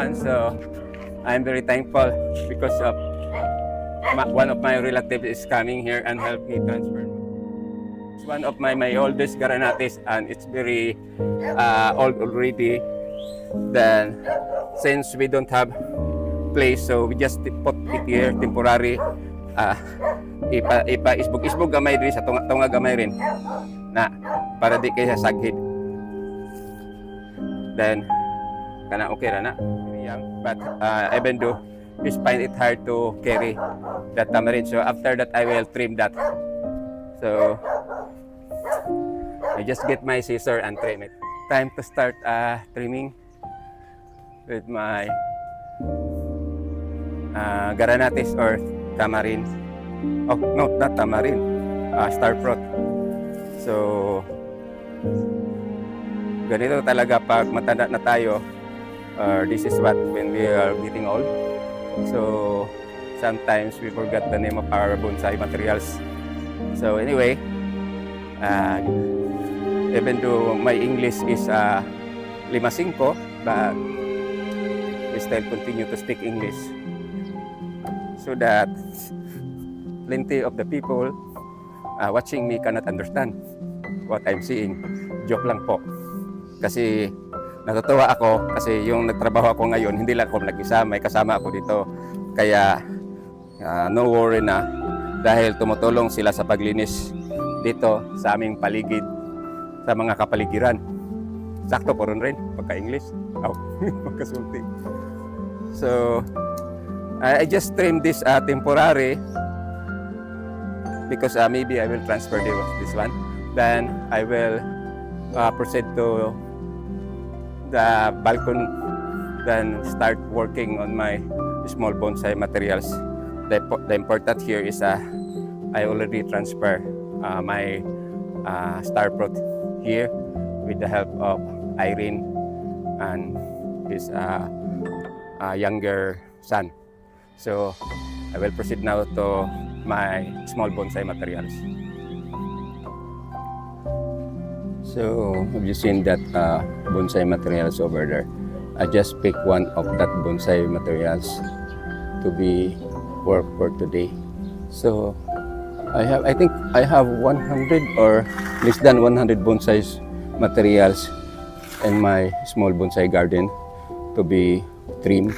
one. So I'm very thankful because of one of my relatives is coming here and help me transfer. It's one of my oldest Garanates, and it's very old already. Then since we don't have place, so we just put it here temporary. Isbog gamay rin sa tunga gamay rin na para di kay saghid. Then kana okay ra na young, but even though we find it hard to carry that tamarind, so after that I will trim that. So I just get my scissor and trim it. Time to start trimming with my Garanates or tamarind. Oh no, not tamarind, star fruit. So ganito talaga pag matanda na tayo, this is what when we are getting old. So sometimes we forget the name of our bonsai materials. So anyway, even though my English is 5-5, but we still continue to speak English so that plenty of the people watching me cannot understand what I'm seeing. Joke lang po. Kasi natutuwa ako kasi yung nagtrabaho ako ngayon, hindi lang ako nag-isa, may kasama ako dito. Kaya no worry na dahil tumutulong sila sa paglinis dito sa aming paligid, sa mga kapaligiran. Sakto po rin pagka-English. Pagkasulti. So, I just trim this temporary because maybe I will transfer this one. Then I will proceed to the balcony, then start working on my small bonsai materials. The important here is I already transfer my star fruit here with the help of Irene and his younger son. So I will proceed now to my small bonsai materials. So have you seen that bonsai materials over there? I just picked one of that bonsai materials to be work for today. So I think I have 100 or less than 100 bonsai materials in my small bonsai garden to be trimmed.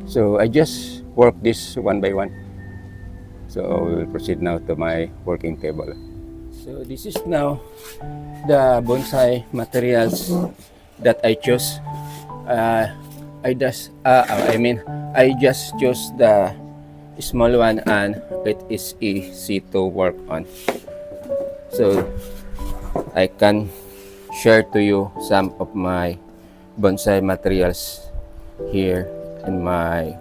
So I just work this one by one. So we will proceed now to my working table. So this is now the bonsai materials that I chose. I just chose the small one and it is easy to work on. So I can share to you some of my bonsai materials here in my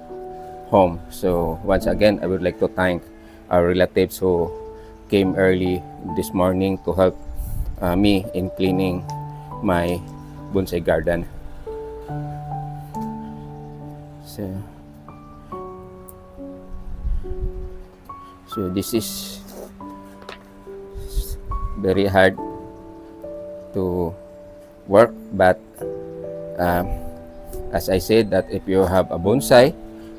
home. So once again, I would like to thank our relatives who came early this morning to help me in cleaning my bonsai garden. So this is very hard to work, but as I said, that if you have a bonsai,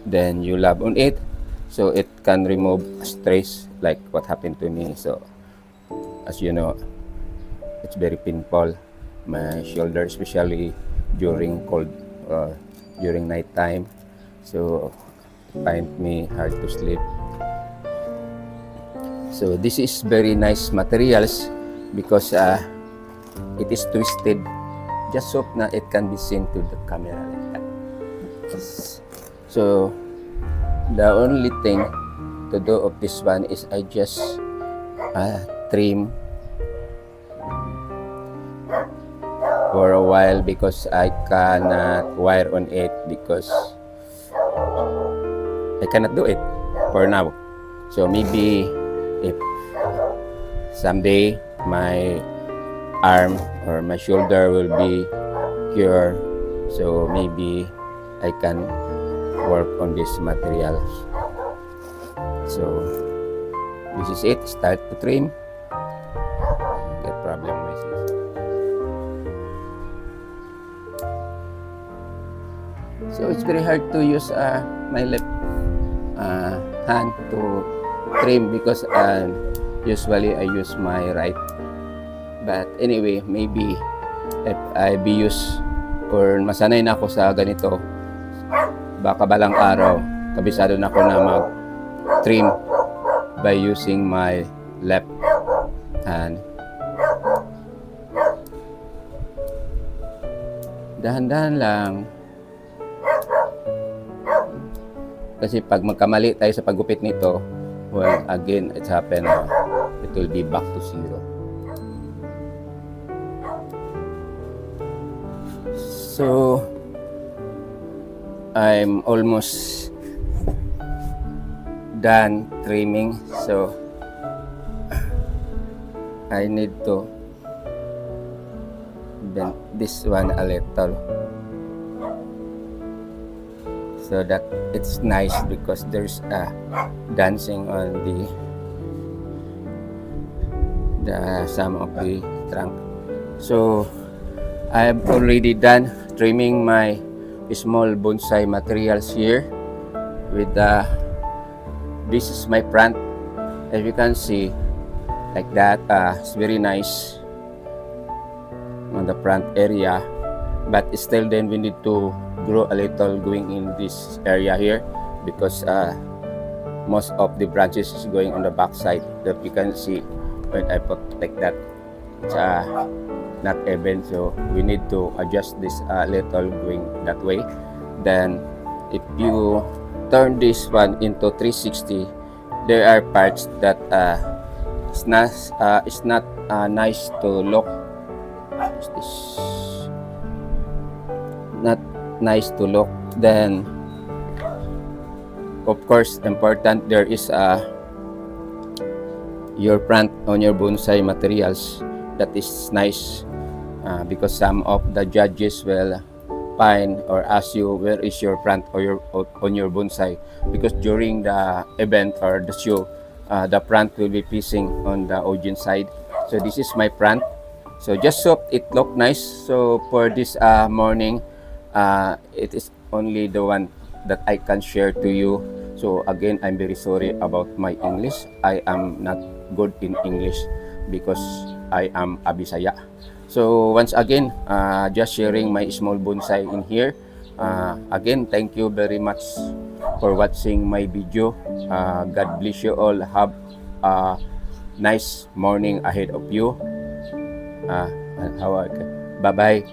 then you love on it, so it can remove stress like what happened to me. So as you know, it's very painful, my shoulder, especially during cold or during night time, so it find me hard to sleep. So this is very nice materials because it is twisted just so na it can be seen to the camera like that. So the only thing to do of this one is I just trim for a while because I cannot wire on it because I cannot do it for now. So maybe if someday my arm or my shoulder will be cured, so maybe I can work on this materials. So this is it. Start to trim. Get problem with this. So it's very hard to use my left hand to trim because usually I use my right. But anyway, maybe if I be used or masanay na ako sa ganito, baka balang araw, kabisado na ako na mag-trim by using my left hand. Dahan-dahan lang. Kasi pag magkamali tayo sa paggupit nito, well, again, it's happened. It will be back to zero. So, I'm almost done trimming. So, I need to bend this one a little so that it's nice because there's a dancing on the some of the trunk. So I've already done trimming my small bonsai materials here with this is my plant. As you can see, like that, it's very nice on the front area, but still then we need to grow a little going in this area here because most of the branches is going on the back side that you can see when I put like that. It's not even, so we need to adjust this little going that way. Then if you turn this one into 360, there are parts that it's not nice to look. This not nice to look. Then of course important there is your plant on your bonsai materials that is nice because some of the judges will find or ask you where is your plant or on your bonsai, because during the event or the show the plant will be facing on the audience side. So this is my plant. So just so it look nice. So for this morning, it is only the one that I can share to you. So again, I'm very sorry about my English. I am not good in English because I am a Bisaya. So once again, just sharing my small bonsai in here. Again, thank you very much for watching my video. God bless you all. Have a nice morning ahead of you. Bye-bye.